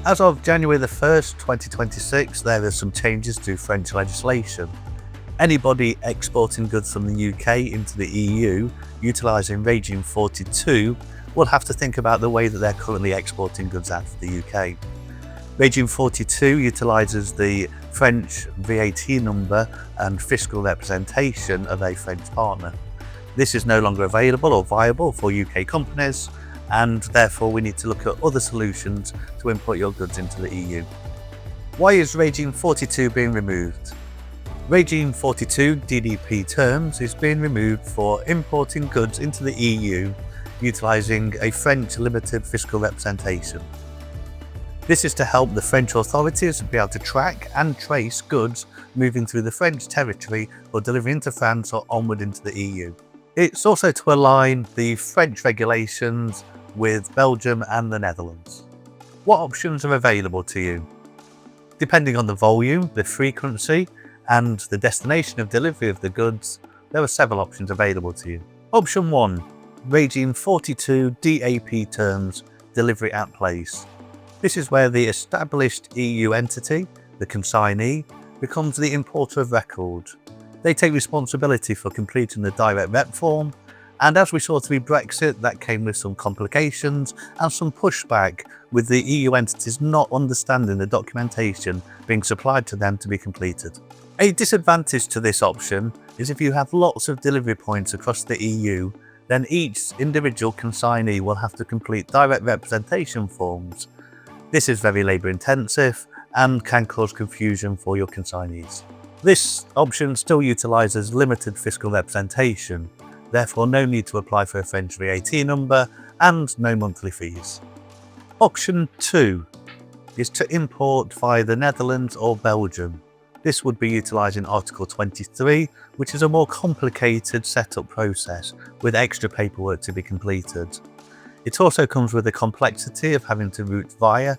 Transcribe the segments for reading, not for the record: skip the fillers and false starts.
As of January the 1st, 2026, there are some changes to French legislation. Anybody exporting goods from the UK into the EU utilising regime 42 will have to think about the way that they're currently exporting goods out of the UK. Regime 42 utilises the French VAT number and fiscal representation of a French partner. This is no longer available or viable for UK companies, and therefore we need to look at other solutions to import your goods into the EU. Why is Regime 42 being removed? Regime 42 DDP terms is being removed for importing goods into the EU utilising a French limited fiscal representation. This is to help the French authorities be able to track and trace goods moving through the French territory or delivery into France or onward into the EU. It's also to align the French regulations with Belgium and the Netherlands. What options are available to you? Depending on the volume, the frequency, and the destination of delivery of the goods, there are several options available to you. Option 1. Regime 42 DAP terms, delivery at place. This is where the established EU entity, the consignee, becomes the importer of record. They take responsibility for completing the direct rep form, and as we saw through Brexit, that came with some complications and some pushback with the EU entities not understanding the documentation being supplied to them to be completed. A disadvantage to this option is if you have lots of delivery points across the EU, then each individual consignee will have to complete direct representation forms. This is very labour intensive and can cause confusion for your consignees. This option still utilises limited fiscal representation, therefore no need to apply for a French VAT number and no monthly fees. Option 2 is to import via the Netherlands or Belgium. This would be utilising Article 23, which is a more complicated setup process with extra paperwork to be completed. It also comes with the complexity of having to route via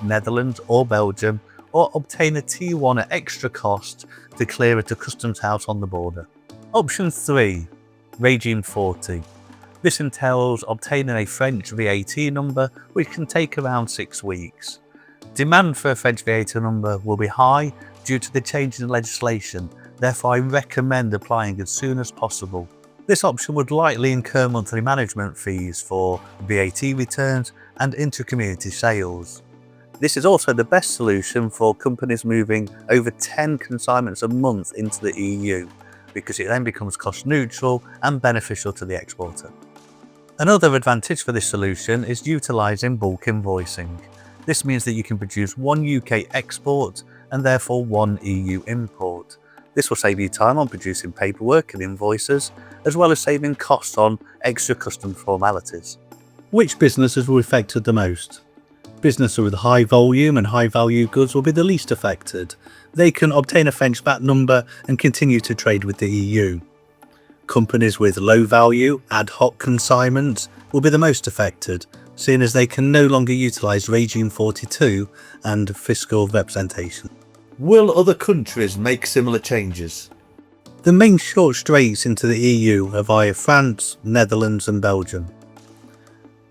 Netherlands or Belgium or obtain a T1 at extra cost to clear at a customs house on the border. Option 3. Regime 40. This entails obtaining a French VAT number, which can take around 6 weeks. Demand for a French VAT number will be high due to the change in legislation, therefore I recommend applying as soon as possible. This option would likely incur monthly management fees for VAT returns and inter-community sales. This is also the best solution for companies moving over 10 consignments a month into the EU, because it then becomes cost neutral and beneficial to the exporter. Another advantage for this solution is utilising bulk invoicing. This means that you can produce one UK export and therefore one EU import. This will save you time on producing paperwork and invoices, as well as saving costs on extra customs formalities. Which businesses were affected the most? Businesses with high volume and high value goods will be the least affected. They can obtain a French VAT number and continue to trade with the EU. Companies with low value, ad hoc consignments will be the most affected, seeing as they can no longer utilise Regime 42 and fiscal representation. Will other countries make similar changes? The main short straits into the EU are via France, Netherlands and Belgium.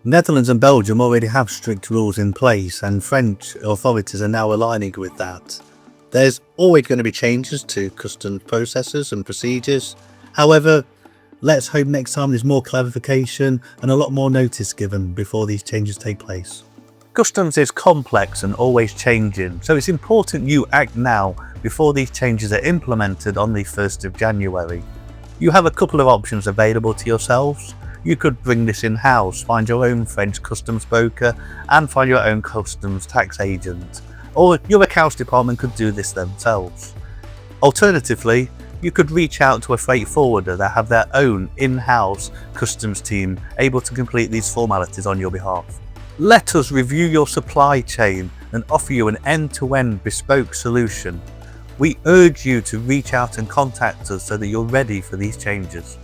Netherlands and Belgium already have strict rules in place, and French authorities are now aligning with that. There's always going to be changes to customs processes and procedures. However, let's hope next time there's more clarification and a lot more notice given before these changes take place. Customs is complex and always changing, so it's important you act now before these changes are implemented on the 1st of January. You have a couple of options available to yourselves. You could bring this in-house, find your own French customs broker and find your own customs tax agent, or your accounts department could do this themselves. Alternatively, you could reach out to a freight forwarder that have their own in-house customs team able to complete these formalities on your behalf. Let us review your supply chain and offer you an end-to-end bespoke solution. We urge you to reach out and contact us so that you're ready for these changes.